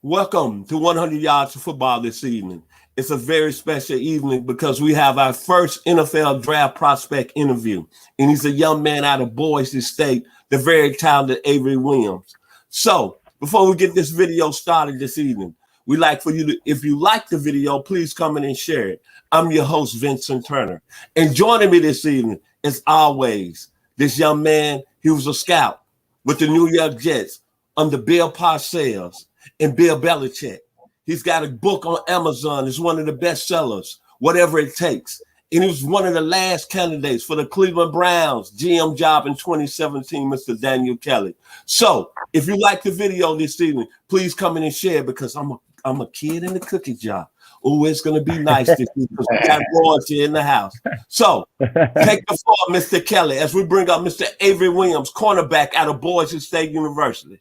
Welcome to 100 Yards of Football this evening. It's a very special evening because we have our first NFL draft prospect interview, and he's a young man out of Boise State, the very talented Avery Williams. So, before we get this video started this evening, we'd like for you to, if you like the video, please come in and share it. I'm your host, Vincent Turner, and joining me this evening, as always, this young man, he was a scout with the New York Jets under Bill Parcells and Bill Belichick. He's got a book on Amazon. It's one of the best sellers, Whatever It Takes. And he was one of the last candidates for the Cleveland Browns GM job in 2017, Mr. Daniel Kelly. So if you like the video this evening, please come in and share because I'm a kid in the cookie jar. Oh, it's going to be nice this evening because we got royalty in the house. So take the floor, Mr. Kelly, as we bring up Mr. Avery Williams, cornerback out of Boise State University.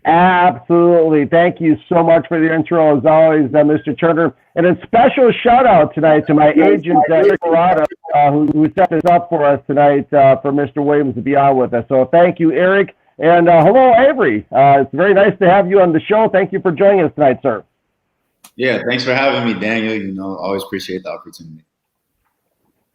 Absolutely. Thank you so much for the intro, as always, Mr. Turner. And a special shout-out tonight to my agent, Eric Murata, who set this up for us tonight for Mr. Williams to be on with us. So thank you, Eric. And hello, Avery. It's very nice to have you on the show. Thank you for joining us tonight, sir. Yeah, thanks for having me, Daniel. Always appreciate the opportunity.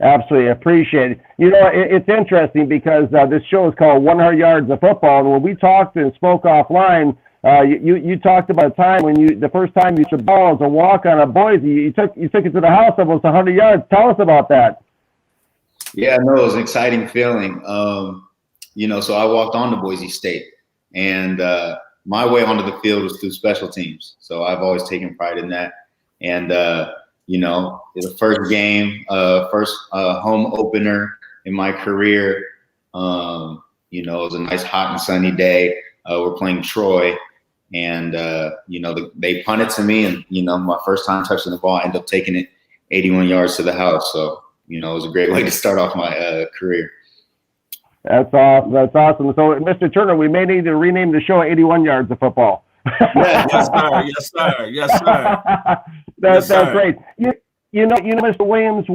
Absolutely, appreciate it. It's interesting because this show is called 100 Yards of Football, and when we talked and spoke offline, you talked about a time when the first time you took the ball as a walk on a Boise, you took it to the house almost 100 yards. Tell us about that. Yeah, no, it was an exciting feeling. So I walked on to Boise State, and my way onto the field was through special teams. So I've always taken pride in that, and the first game, first home opener in my career. It was a nice hot and sunny day. We're playing Troy, and they punted to me, and my first time touching the ball, I ended up taking it 81 yards to the house. So it was a great way to start off my career. That's awesome. That's awesome. So, Mr. Turner, we may need to rename the show 81 Yards of Football. Yes, sir. Yes, sir. Yes, sir. That's great. Mr. Williams,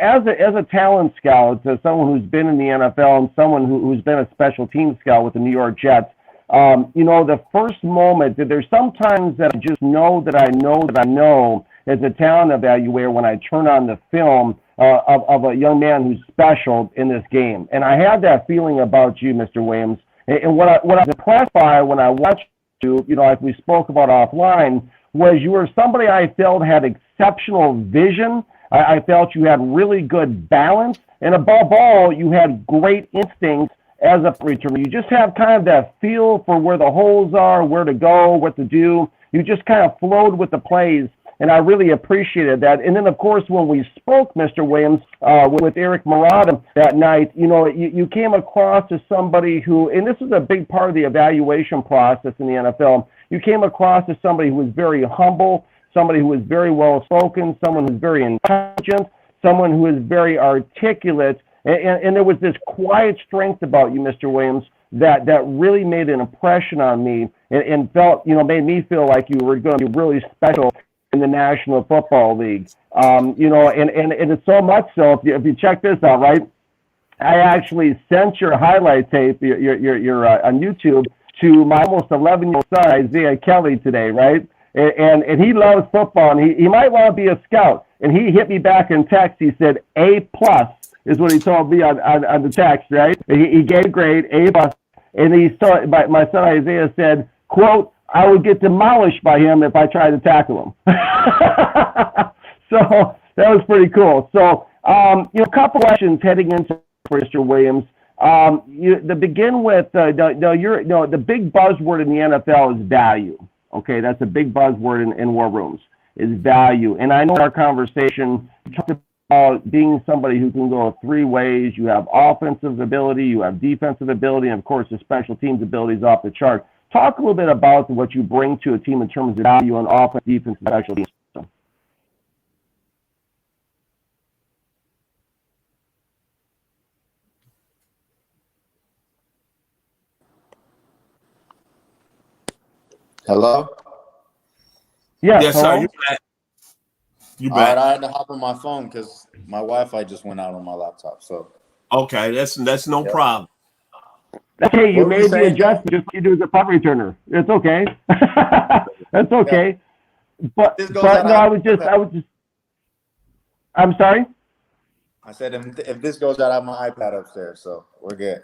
as a talent scout, as someone who's been in the NFL and someone who's been a special team scout with the New York Jets, the first moment, there's sometimes that I just know that I know as a talent evaluator when I turn on the film of a young man who's special in this game. And I had that feeling about you, Mr. Williams. And what I was impressed by when I watched you, like we spoke about offline, was you were somebody I felt had exceptional vision. I felt you had really good balance. And above all, you had great instincts as a returner. You just have kind of that feel for where the holes are, where to go, what to do. You just kind of flowed with the plays. And I really appreciated that. And then, of course, when we spoke, Mr. Williams, with Eric Murata that night, you came across as somebody who, and this is a big part of the evaluation process in the NFL, you came across as somebody who was very humble, somebody who was very well-spoken, someone who's very intelligent, someone who is very articulate, and there was this quiet strength about you, Mr. Williams, that really made an impression on me and felt, made me feel like you were going to be really special in the National Football League. And it's so much so, if you check this out, right, I actually sent your highlight tape, your on YouTube, to my almost 11-year-old son, Isaiah Kelly, today, right? And he loves football, and he might want to be a scout. And he hit me back in text. He said, A+ is what he told me on the text, right? He gave a grade, A+. And my son Isaiah said, quote, I would get demolished by him if I tried to tackle him. So that was pretty cool. So, a couple questions heading into Mr. Williams. To begin with, the big buzzword in the NFL is value. Okay, that's a big buzzword in war rooms, is value. And I know in our conversation, we talked about being somebody who can go three ways. You have offensive ability, you have defensive ability, and of course, the special teams ability is off the chart. Talk a little bit about what you bring to a team in terms of value on offense, defense, and special teams. Hello? Yes, hello? sir. You All back. right, I had to hop on my phone because my Wi-Fi just went out on my laptop. So Okay, that's no problem. Hey, you What were you made the saying? adjustment just like you do as a punt returner. It's okay. That's okay. But This goes but out no, on I was just I'm sorry. I said, if this goes out, I have my iPad upstairs, so we're good.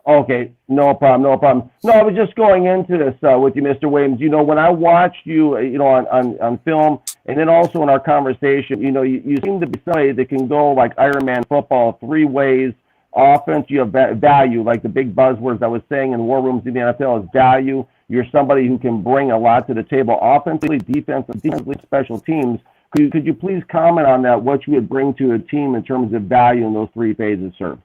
Okay, no problem, no problem. No, I was just going into this with you, Mr. Williams. You know, when I watched you, you know, on film, and then also in our conversation, you know, you seem to be somebody that can go like Iron Man football 3 ways. Offense, you have value, like the big buzzwords I was saying in war rooms in the NFL is value. You're somebody who can bring a lot to the table, offensively, defensively, special teams. Could you please comment on that? What you would bring to a team in terms of value in those 3 phases, sir?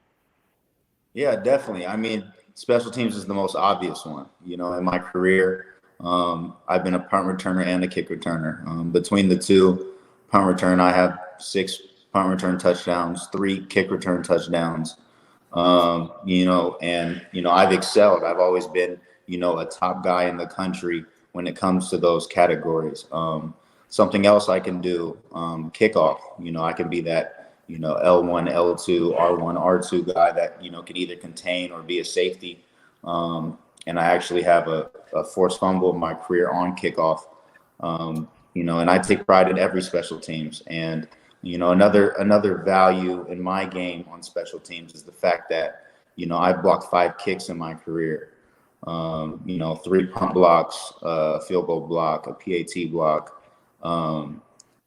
Yeah, definitely. I mean, special teams is the most obvious one. You know, in my career, I've been a punt returner and a kick returner. Between the two, punt return, I have 6 punt return touchdowns, 3 kick return touchdowns. You know, and, you know, I've excelled. I've always been, you know, a top guy in the country when it comes to those categories. Something else I can do, kickoff, you know, I can be that, you know, L1, L2, R1, R2 guy that, you know, can either contain or be a safety. And I actually have a forced fumble in my career on kickoff. You know, and I take pride in every special teams. And, you know, another value in my game on special teams is the fact that, you know, I've blocked 5 kicks in my career. You know, 3 punt blocks, a field goal block, a PAT block.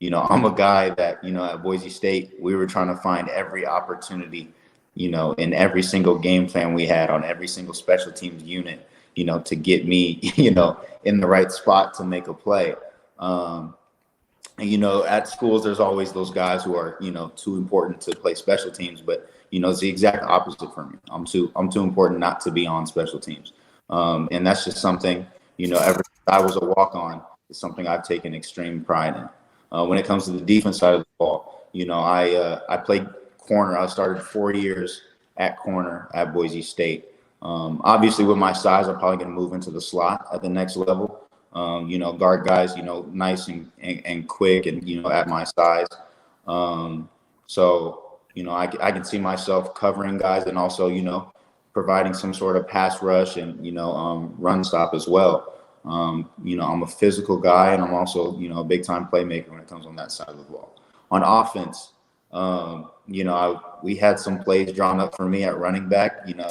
You know, I'm a guy that, you know, at Boise State, we were trying to find every opportunity, you know, in every single game plan we had on every single special teams unit, you know, to get me, you know, in the right spot to make a play. And, you know, at schools, there's always those guys who are, you know, too important to play special teams, but, you know, it's the exact opposite for me. I'm too important not to be on special teams. And that's just something, you know, ever since I was a walk-on, it's something I've taken extreme pride in. When it comes to the defense side of the ball, you know, I played corner. I started 4 years at corner at Boise State. Obviously, with my size, I'm probably going to move into the slot at the next level. You know, guard guys, you know, nice and quick and, you know, at my size. So, you know, I can see myself covering guys and also, you know, providing some sort of pass rush and, you know, run stop as well. You know, I'm a physical guy and I'm also, you know, a big time playmaker when it comes on that side of the ball. On offense, you know, we had some plays drawn up for me at running back, you know,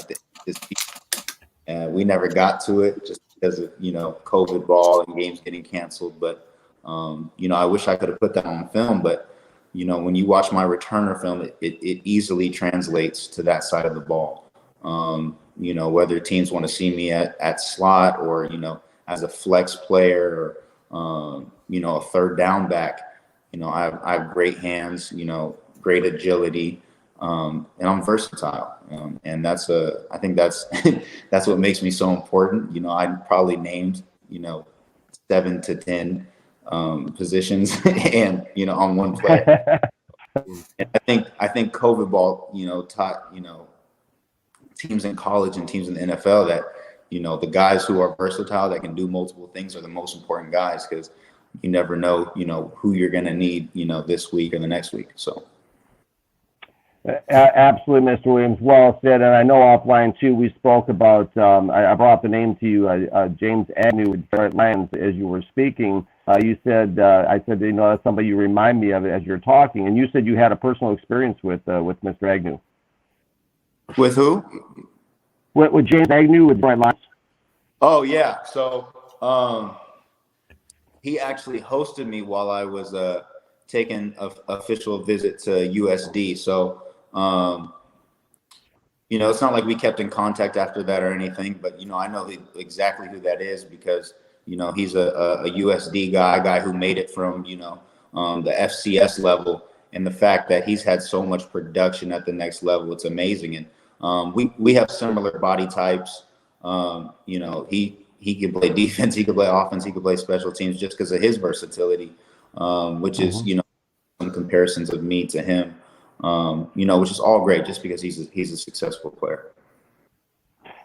and we never got to it just because of, you know, COVID ball and games getting canceled. But, you know, I wish I could have put that on film, but, you know, when you watch my returner film, it easily translates to that side of the ball. You know, whether teams want to see me at slot or, you know, as a flex player or, you know, a third down back, you know, I have great hands, you know, great agility, and I'm versatile. And I think that's that's what makes me so important. You know, I probably named, you know, 7 to 10 positions and, you know, on one play. And I think COVID ball, you know, taught, you know, teams in college and teams in the NFL that, you know, the guys who are versatile that can do multiple things are the most important guys because you never know, you know, who you're going to need, you know, this week or the next week. So. Absolutely, Mr. Williams. Well said. And I know offline too, we spoke about, I brought the name to you, James Agnew with Detroit Lions as you were speaking. You said, I said, you know, that's somebody you remind me of as you're talking. And you said you had a personal experience with Mr. Agnew. With who? With James Agnew with Detroit Lions. Oh, yeah. So he actually hosted me while I was taking an official visit to USD. So, you know, it's not like we kept in contact after that or anything, but, you know, I know exactly who that is because, you know, he's a USD guy who made it from, you know, the FCS level. And the fact that he's had so much production at the next level, it's amazing. And we have similar body types. You know, he can play defense, he can play offense, he can play special teams just because of his versatility, which is, you know, some comparisons of me to him, you know, which is all great just because he's a successful player.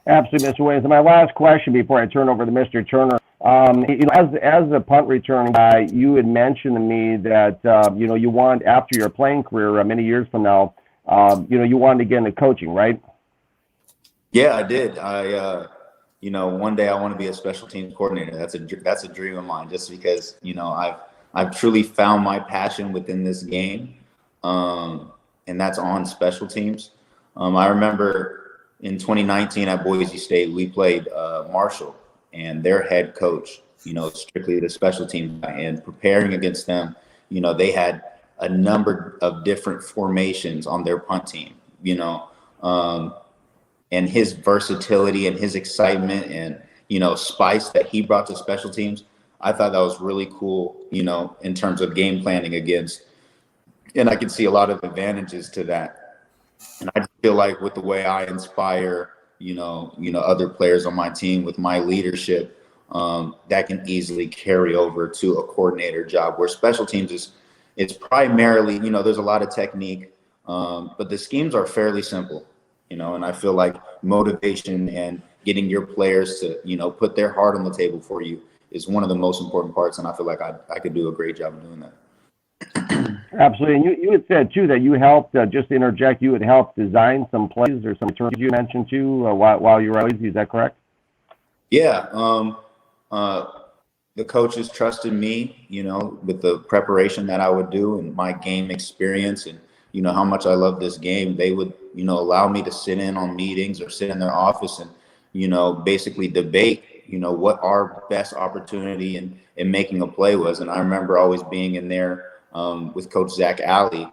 Absolutely, Mr. Williams. And my last question before I turn over to Mr. Turner, you know, as a punt return guy, you had mentioned to me that, you know, you want, after your playing career many years from now, you know, you wanted to get into coaching, right? Yeah, I did. One day I want to be a special teams coordinator. That's a dream of mine. Just because I've truly found my passion within this game, and that's on special teams. I remember in 2019 at Boise State, we played Marshall, and their head coach, strictly the special team guy, and preparing against them, they had a number of different formations on their punt team. And his versatility and his excitement and, spice that he brought to special teams, I thought that was really cool, in terms of game planning against, and I can see a lot of advantages to that. And I feel like with the way I inspire, other players on my team with my leadership, that can easily carry over to a coordinator job, where special teams it's primarily, there's a lot of technique, but the schemes are fairly simple. And I feel like motivation and getting your players to, put their heart on the table for you is one of the most important parts. And I feel like I could do a great job of doing that. Absolutely. And you had said, too, that you helped, just to interject, you had helped design some plays or some terms you mentioned, too, while you were at Boise. Is that correct? Yeah. The coaches trusted me, with the preparation that I would do and my game experience and, how much I love this game. They would, allow me to sit in on meetings or sit in their office and, basically debate, what our best opportunity in making a play was. And I remember always being in there with Coach Zach Alley.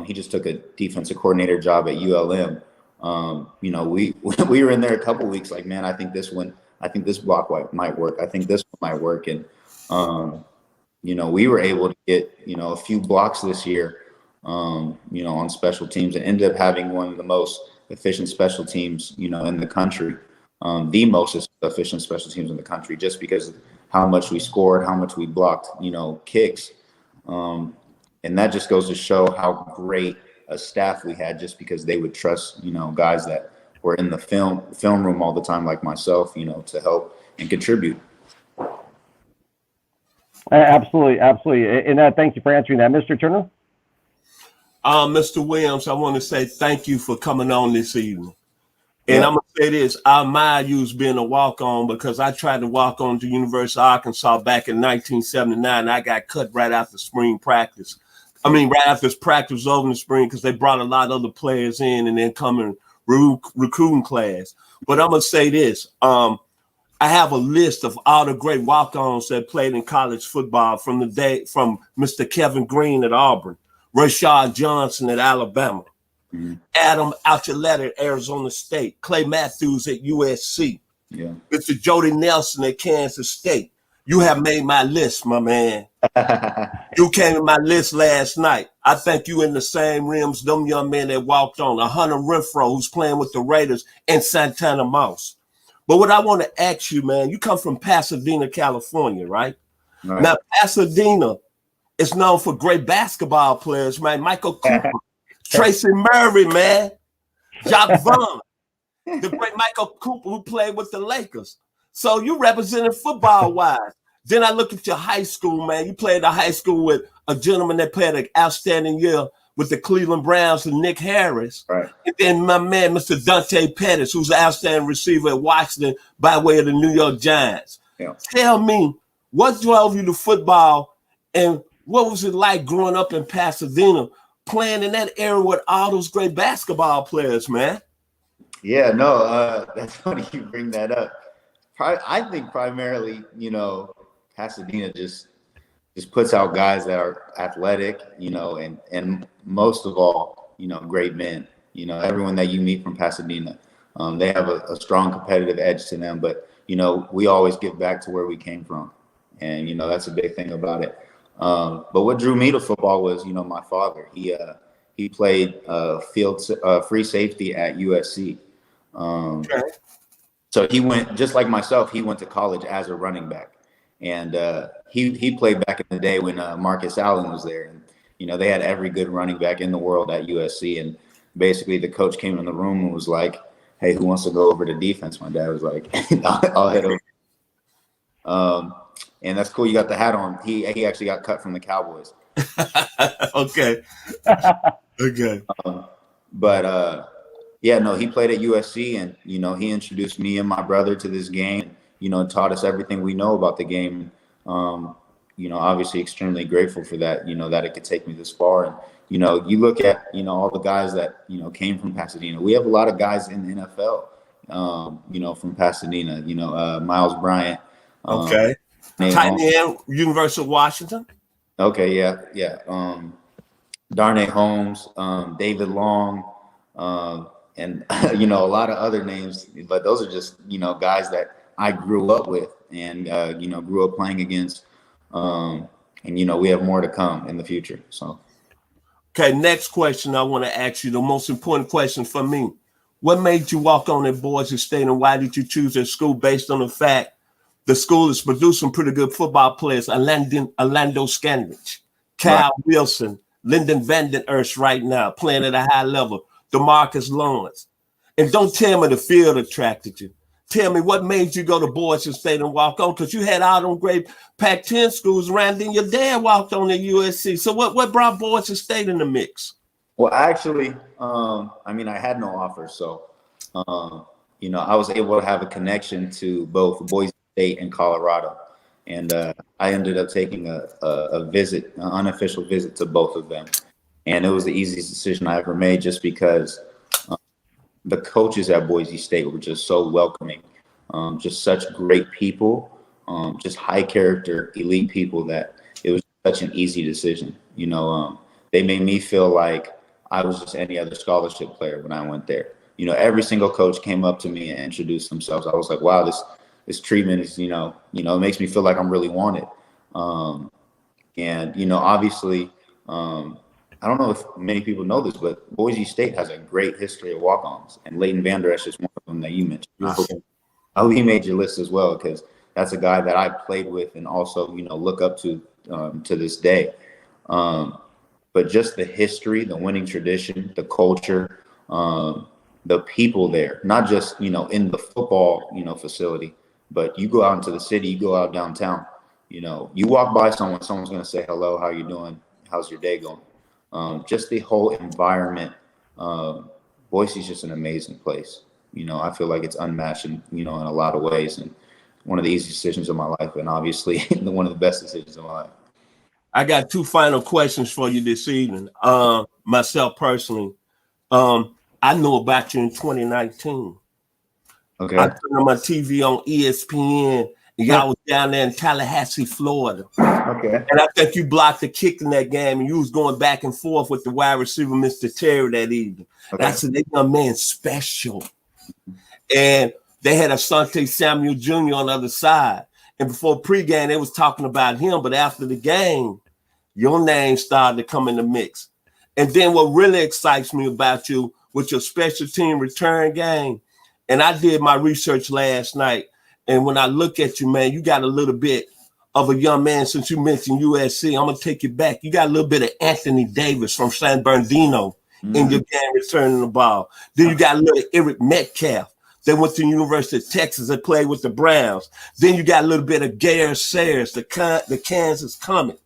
He just took a defensive coordinator job at ULM. We were in there a couple weeks like, man, I think this block might work. I think this one might work. And, we were able to get, a few blocks this year, on special teams, and ended up having one of the most efficient special teams, in the country, the most efficient special teams in the country, just because of how much we scored, how much we blocked, kicks. And that just goes to show how great a staff we had, just because they would trust, guys that were in the film room all the time, like myself, to help and contribute. Absolutely. And thank you for answering that. Mr. Turner? Mr. Williams, I want to say thank you for coming on this evening. And I'm going to say this, I admire you as being a walk-on, because I tried to walk on to University of Arkansas back in 1979. I got cut right after spring practice. Right after this practice was over in the spring, because they brought a lot of other players in and then come in recruiting class. But I'm going to say this, I have a list of all the great walk-ons that played in college football from Mr. Kevin Green at Auburn, Rashad Johnson at Alabama, Adam Alchaletta at Arizona State, Clay Matthews at USC, Mr. Jody Nelson at Kansas State. You have made my list, my man. You came in my list last night. I think you in the same rims, them young men that walked on, Hunter Renfro, who's playing with the Raiders, and Santana Moss. But what I want to ask you, man, you come from Pasadena, California, right? Now, Pasadena is known for great basketball players, man. Michael Cooper, Tracy Murray, man, Jacques Vaughn, the great Michael Cooper, who played with the Lakers. So you represented football-wise. Then I look at your high school, man. You played at high school with a gentleman that played an outstanding year with the Cleveland Browns and Nick Harris. Right. And then my man, Mr. Dante Pettis, who's an outstanding receiver at Washington by way of the New York Giants. Yeah. Tell me, what drove you to football, and what was it like growing up in Pasadena, playing in that era with all those great basketball players, man? Yeah, no, that's funny you bring that up. I think primarily, Pasadena just puts out guys that are athletic, and most of all, great men. Everyone that you meet from Pasadena, they have a strong competitive edge to them. But, we always give back to where we came from. And, that's a big thing about it. But what drew me to football was, my father. He played free safety at USC. Okay. So he went, just like myself, he went to college as a running back. And he played back in the day when Marcus Allen was there. And, they had every good running back in the world at USC. And basically the coach came in the room and was like, hey, who wants to go over to defense? My dad was like, I'll head over. And that's cool. You got the hat on. He actually got cut from the Cowboys. Okay. Okay. But Yeah, no, he played at USC, and he introduced me and my brother to this game. Taught us everything we know about the game. Obviously extremely grateful for that. That it could take me this far. And you look at all the guys that came from Pasadena. We have a lot of guys in the NFL. From Pasadena. Miles Bryant. Okay. Tight end, University of Washington. Okay, yeah. Darnay Holmes, David Long, and a lot of other names, but those are just guys that I grew up with and grew up playing against, and we have more to come in the future. So, okay, next question I want to ask you, the most important question for me: what made you walk on at Boise State, and why did you choose that school based on the fact the school is producing pretty good football players? Orlando Scandich, Kyle Wilson, Lyndon Vanden Earth right now playing at a high level, DeMarcus Lawrence. And don't tell me the field attracted you. Tell me what made you go to Boise State and walk on, because you had all them great Pac-10 schools around, then your dad walked on at USC. So what brought Boise State in the mix? Well, actually, I had no offer. So, I was able to have a connection to both Boise State and Colorado. And I ended up taking a visit, an unofficial visit to both of them. And it was the easiest decision I ever made, just because the coaches at Boise State were just so welcoming, just such great people, just high character, elite people, that it was such an easy decision. They made me feel like I was just any other scholarship player when I went there. Every single coach came up to me and introduced themselves. I was like, wow, this treatment is, it makes me feel like I'm really wanted. And, obviously, I don't know if many people know this, but Boise State has a great history of walk-ons, and Leighton Vander Esch is one of them that you mentioned. I hope he made your list as well, because that's a guy that I played with and also, look up to this day. But just the history, the winning tradition, the culture, the people there, not just, in the football, facility, but you go out into the city, you go out downtown, you walk by someone's going to say, hello, how you doing? How's your day going? Just the whole environment. Boise's just an amazing place. I feel like it's unmatched in a lot of ways, and one of the easiest decisions of my life, and obviously one of the best decisions of my life. I got two final questions for you this evening. Myself personally, I knew about you in 2019. Okay. I turned on my TV on ESPN, and y'all was down there in Tallahassee, Florida. Okay. And I think you blocked the kick in that game, and you was going back and forth with the wide receiver, Mr. Terry, that evening. Okay. And I said, that young man's special. And they had Asante Samuel Jr. on the other side. And before pregame, they was talking about him, but after the game, your name started to come in the mix. And then what really excites me about you with your special team return game, and I did my research last night, and when I look at you, man, you got a little bit of a young man. Since you mentioned USC, I'm going to take you back. You got a little bit of Anthony Davis from San Bernardino in your game returning the ball. Then you got a little Eric Metcalf. They went to the University of Texas and played with the Browns. Then you got a little bit of Garrett Sayers, the Kansas Comet.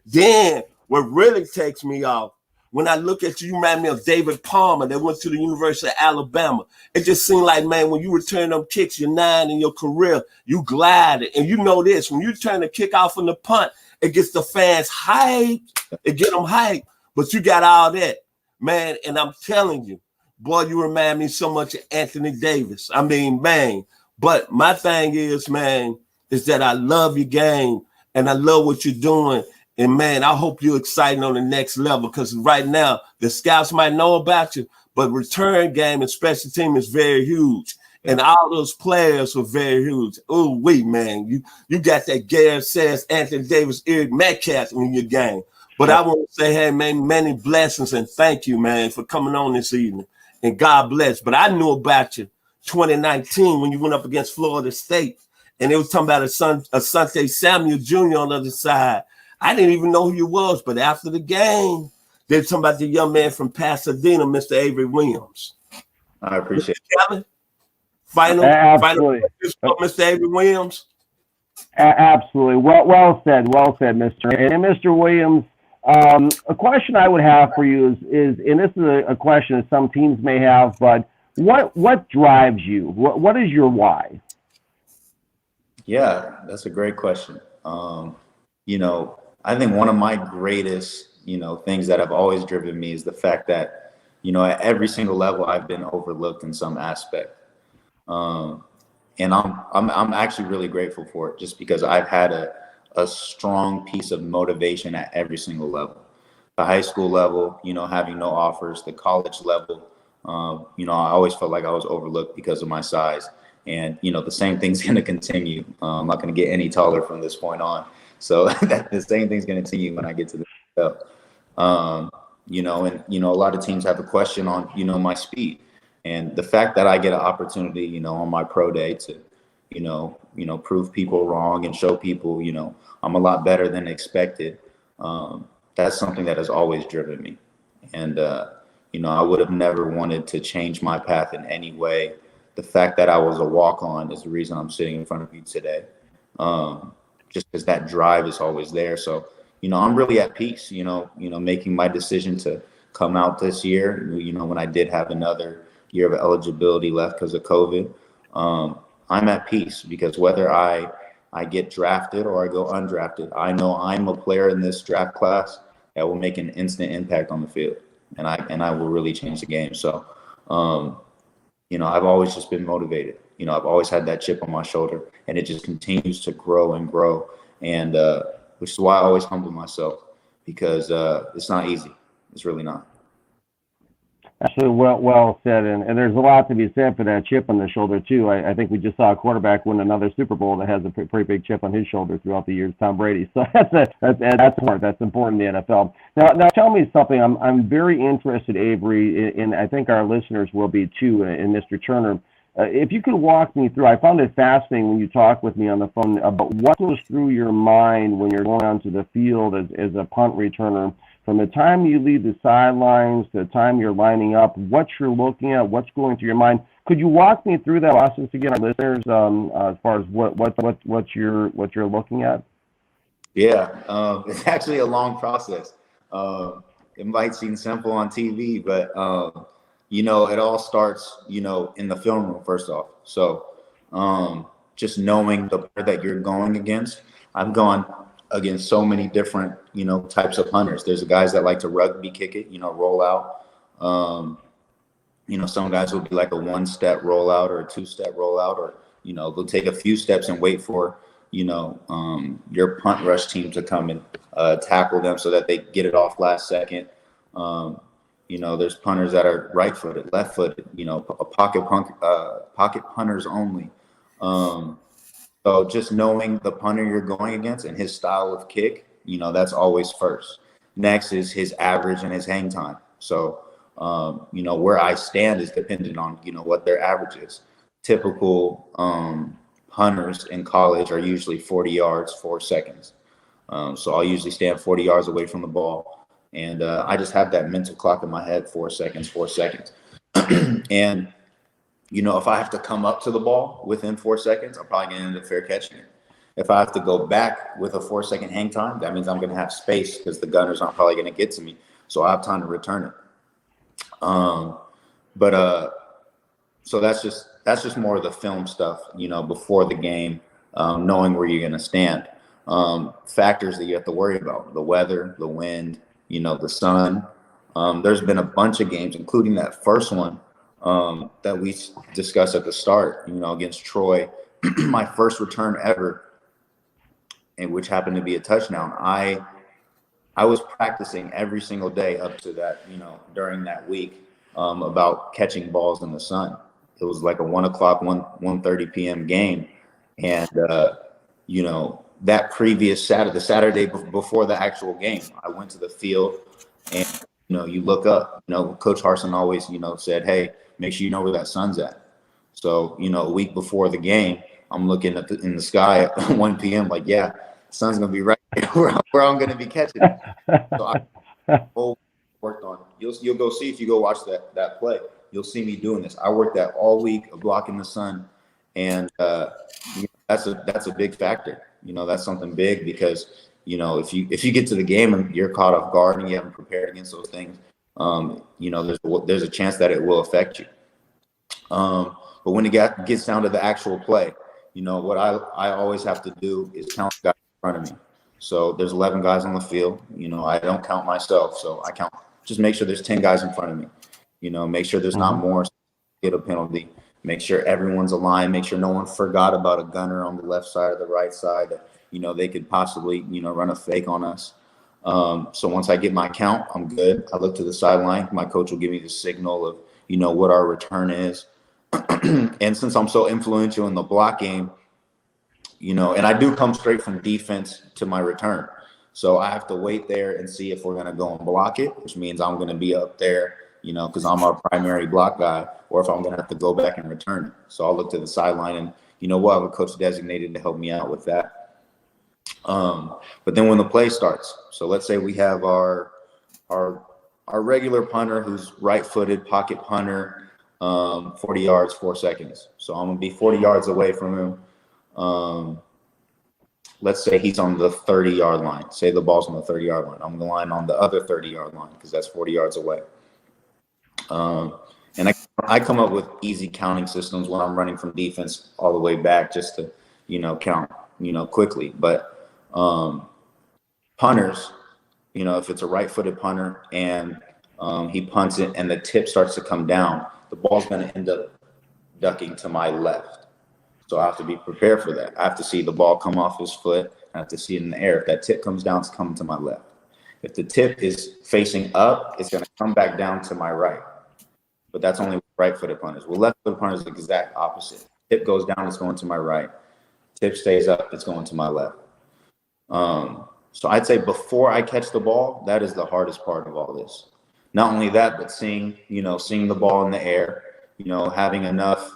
Then what really takes me off, when I look at you, you remind me of David Palmer that went to the University of Alabama. It just seemed like, man, when you return them kicks, you're 9 in your career, you glided. And you know this, when you turn the kick off on the punt, it gets the fans hyped. It get them hyped. But you got all that, man. And I'm telling you, boy, you remind me so much of Anthony Davis. I mean, man. But my thing is, man, is that I love your game and I love what you're doing. And, man, I hope you're excited on the next level, because right now the scouts might know about you, but return game and special team is very huge. And all those players were very huge. Oh, wait, man, you got that Garrett Sayers, Anthony Davis, Eric Metcalf in your game. But I want to say, hey, man, many blessings and thank you, man, for coming on this evening. And God bless. But I knew about you 2019 when you went up against Florida State, and they was talking about Asante Samuel Jr. on the other side. I didn't even know who you was, but after the game, they were talking about the young man from Pasadena, Mr. Avery Williams. I appreciate it. Kevin, final Mr. Avery Williams. Absolutely. Well said, Mr. And Mr. Williams, a question I would have for you is and this is a question that some teams may have, but What drives you? What is your why? Yeah, that's a great question. I think one of my greatest, things that have always driven me is the fact that, at every single level, I've been overlooked in some aspect. And I'm actually really grateful for it, just because I've had a strong piece of motivation at every single level. The high school level, having no offers, the college level, I always felt like I was overlooked because of my size. And, the same thing's going to continue. I'm not going to get any taller from this point on. So that the same thing's going to continue when I get to the NFL. A lot of teams have a question on, my speed. And the fact that I get an opportunity, on my pro day to, prove people wrong and show people, I'm a lot better than expected. That's something that has always driven me. And, I would have never wanted to change my path in any way. The fact that I was a walk-on is the reason I'm sitting in front of you today. Just because that drive is always there. So, I'm really at peace, making my decision to come out this year, when I did have another year of eligibility left because of COVID. I'm at peace because whether I get drafted or I go undrafted, I know I'm a player in this draft class that will make an instant impact on the field, and I will really change the game. So, I've always just been motivated. I've always had that chip on my shoulder, and it just continues to grow and grow. And which is why I always humble myself, because it's not easy. It's really not. Absolutely, well said, and there's a lot to be said for that chip on the shoulder too. I think we just saw a quarterback win another Super Bowl that has a pretty big chip on his shoulder throughout the years, Tom Brady. So that's hard. That's important in the NFL. Now tell me something. I'm very interested, Avery, and I think our listeners will be too, in Mr. Turner. If you could walk me through, I found it fascinating when you talked with me on the phone about what goes through your mind when you're going onto the field as a punt returner. From the time you leave the sidelines to the time you're lining up, what you're looking at, what's going through your mind. Could you walk me through that process again, our listeners, as far as what you're looking at? Yeah, it's actually a long process. It might seem simple on TV, but it all starts, in the film room first off. So just knowing the player that you're going against. I've gone against so many different, types of hunters. There's guys that like to rugby kick it, roll out. Some guys will be like a one-step rollout or a two-step rollout, or, they'll take a few steps and wait for, your punt rush team to come and tackle them so that they get it off last second. There's punters that are right-footed, left-footed, pocket punters only. So just knowing the punter you're going against and his style of kick, that's always first. Next is his average and his hang time. So, where I stand is dependent on, what their average is. Typical punters in college are usually 40 yards, 4 seconds. So I'll usually stand 40 yards away from the ball. And I just have that mental clock in my head, 4 seconds, 4 seconds. And if I have to come up to the ball within 4 seconds, I'm probably going to end up fair catching it. If I have to go back with a 4-second hang time, that means I'm going to have space because the gunners aren't probably going to get to me. So I have time to return it. So that's just more of the film stuff, before the game, knowing where you're going to stand. Factors that you have to worry about: the weather, the wind, the sun. There's been a bunch of games, including that first one, that we discussed at the start, against Troy, my first return ever, and which happened to be a touchdown. I was practicing every single day up to that, during that week, about catching balls in the sun. It was like a 1:30 p.m. game. And, that previous the Saturday before the actual game, I went to the field and, you look up, Coach Harsin always, said, hey, make sure you know where that sun's at. So, a week before the game, I'm looking in the sky at 1 p.m. like, yeah, the sun's going to be right where I'm going to be catching it. So I worked on it. You'll go see if you go watch that play. You'll see me doing this. I worked that all week, blocking the sun. And that's a big factor. That's something big because, if you get to the game and you're caught off guard and you haven't prepared against those things, there's a chance that it will affect you. But when it gets down to the actual play, what I always have to do is count the guys in front of me. So there's 11 guys on the field. I don't count myself. So I count, just make sure there's 10 guys in front of me. Make sure there's not more, get a penalty. Make sure everyone's aligned. Make sure no one forgot about a gunner on the left side or the right side that, they could possibly, run a fake on us. So once I get my count, I'm good. I look to the sideline. My coach will give me the signal of, what our return is. And since I'm so influential in the block game, and I do come straight from defense to my return. So I have to wait there and see if we're going to go and block it, which means I'm going to be up there, because I'm our primary block guy, or if I'm going to have to go back and return it. So I'll look to the sideline and, we'll have a coach designated to help me out with that. But then when the play starts, so let's say we have our regular punter who's right-footed pocket punter, 40 yards, 4 seconds. So I'm going to be 40 yards away from him. Let's say he's on the 30-yard line. Say the ball's on the 30-yard line. I'm going to line on the other 30-yard line because that's 40 yards away. And I come up with easy counting systems when I'm running from defense all the way back just to, count, quickly. But punters, if it's a right-footed punter and he punts it and the tip starts to come down, the ball's going to end up ducking to my left. So I have to be prepared for that. I have to see the ball come off his foot. I have to see it in the air. If that tip comes down, it's coming to my left. If the tip is facing up, it's going to come back down to my right. But that's only right-footed punters. Well, left-footed punters is the exact opposite. Tip goes down, it's going to my right. Tip stays up, it's going to my left. So I'd say before I catch the ball, that is the hardest part of all this. Not only that, but seeing the ball in the air, having enough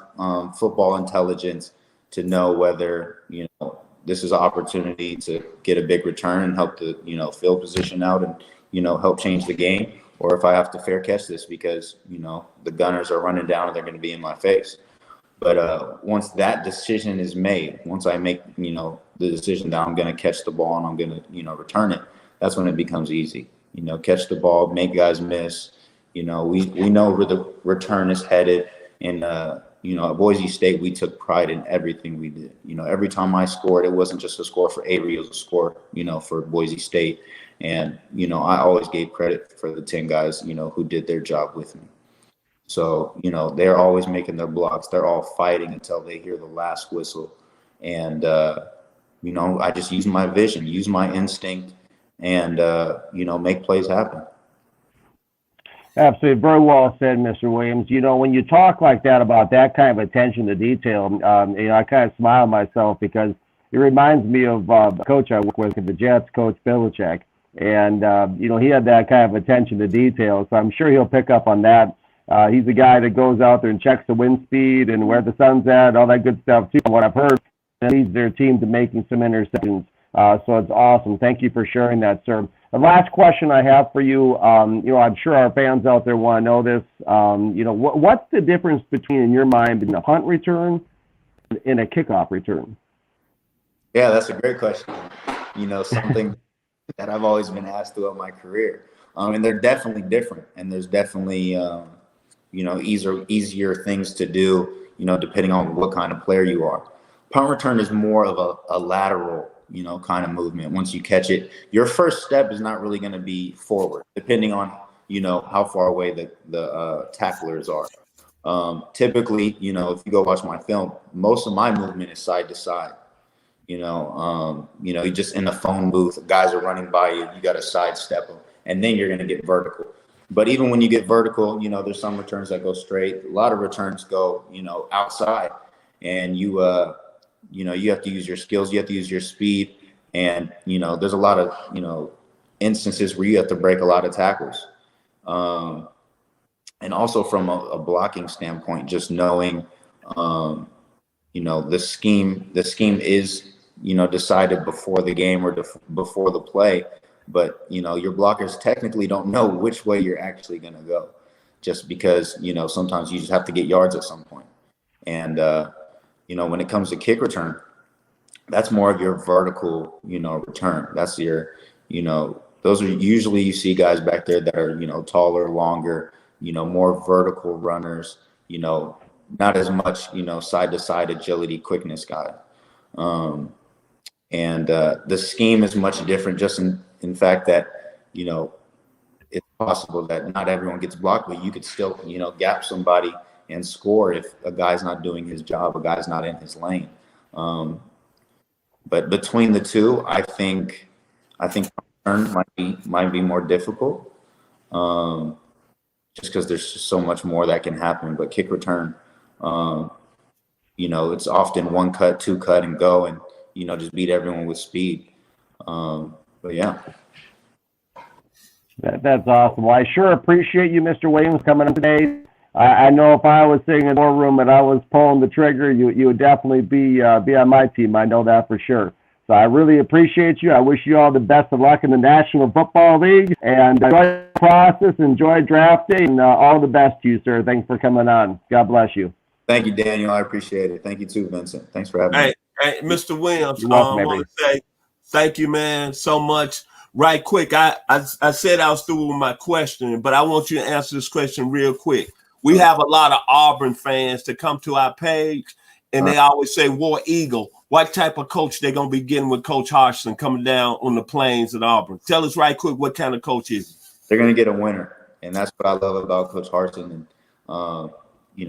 football intelligence to know whether, this is an opportunity to get a big return and help the, field position out and, help change the game, or if I have to fair catch this because, the gunners are running down and they're going to be in my face. But once that decision is made, once I make, the decision that I'm going to catch the ball and I'm going to, return it, that's when it becomes easy. Catch the ball, make guys miss. We know where the return is headed. And, at Boise State, we took pride in everything we did. Every time I scored, it wasn't just a score for Avery, it was a score, for Boise State. And, I always gave credit for the 10 guys, who did their job with me. So, they're always making their blocks. They're all fighting until they hear the last whistle. And, I just use my vision, use my instinct, and, make plays happen. Absolutely. Very well said, Mr. Williams. When you talk like that about that kind of attention to detail, I kind of smile myself because it reminds me of a coach I work with at the Jets, Coach Belichick. And, he had that kind of attention to detail. So I'm sure he'll pick up on that. He's the guy that goes out there and checks the wind speed and where the sun's at, all that good stuff, too. What I've heard, leads their team to making some interceptions. So it's awesome. Thank you for sharing that, sir. The last question I have for you, I'm sure our fans out there want to know this. What's the difference between, in your mind, between a punt return and a kickoff return? Yeah, that's a great question. Something that I've always been asked throughout my career. And they're definitely different. And there's definitely, easier things to do, depending on what kind of player you are. Punt return is more of a lateral, kind of movement. Once you catch it, your first step is not really going to be forward, depending on, how far away the tacklers are. Typically, if you go watch my film, most of my movement is side to side. You just in the phone booth, guys are running by you, you got to sidestep them, and then you're going to get vertical. But even when you get vertical, there's some returns that go straight. A lot of returns go, outside, and you have to use your skills, you have to use your speed, and there's a lot of instances where you have to break a lot of tackles. And also from a blocking standpoint, just knowing the scheme is decided before the game or before the play, but your blockers technically don't know which way you're actually going to go, just because sometimes you just have to get yards at some point. And when it comes to kick return, that's more of your vertical return. That's your those are usually, you see guys back there that are taller, longer, more vertical runners, not as much, side to side agility, quickness guy. And the scheme is much different, just in fact that, it's possible that not everyone gets blocked, but you could still, gap somebody and score if a guy's not doing his job, a guy's not in his lane. But between the two, I think return might be more difficult, just because there's just so much more that can happen. But kick return, it's often one cut, two cut, and go, and just beat everyone with speed. But yeah. That's awesome. Well, I sure appreciate you, Mr. Williams, coming in today. I know if I was sitting in the room and I was pulling the trigger, you would definitely be on my team. I know that for sure. So I really appreciate you. I wish you all the best of luck in the National Football League, and enjoy the process, enjoy draft day, and all the best to you, sir. Thanks for coming on. God bless you. Thank you, Daniel. I appreciate it. Thank you too, Vincent. Thanks for having me. Hey, Mr. Williams, You're welcome, I want to say thank you, man, so much. Right quick, I said I was through with my question, but I want you to answer this question real quick. We have a lot of Auburn fans that come to our page, and they always say, War Eagle, what type of coach they're going to be getting with Coach Harsin coming down on the plains at Auburn? Tell us right quick, what kind of coach is he? They're going to get a winner, and that's what I love about Coach Harsin. And,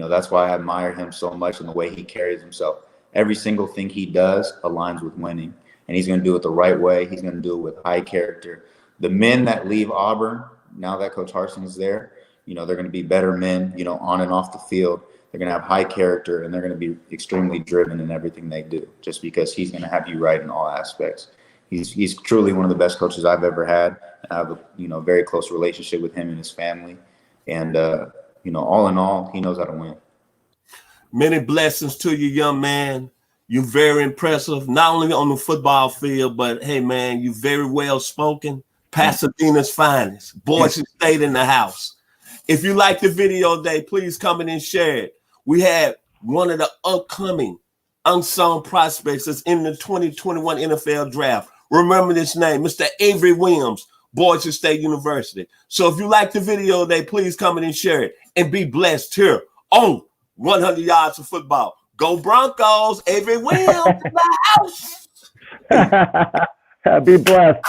that's why I admire him so much and the way he carries himself. Every single thing he does aligns with winning, and he's going to do it the right way. He's going to do it with high character. The men that leave Auburn, now that Coach Harsin is there, they're going to be better men, on and off the field. They're going to have high character, and they're going to be extremely driven in everything they do, just because he's going to have you right in all aspects. He's truly one of the best coaches I've ever had. I have a very close relationship with him and his family. And, all in all, he knows how to win. Many blessings to you, young man. You're very impressive, not only on the football field, but, hey, man, you're very well-spoken. Pasadena's finest. Boise State in the house. If you like the video today, please come in and share it. We had one of the upcoming unsung prospects that's in the 2021 NFL draft. Remember this name, Mr. Avery Williams, Boise State University. So if you like the video today, please come in and share it and be blessed here on 100 Yards of Football. Go Broncos, Avery Williams in the house. Be blessed.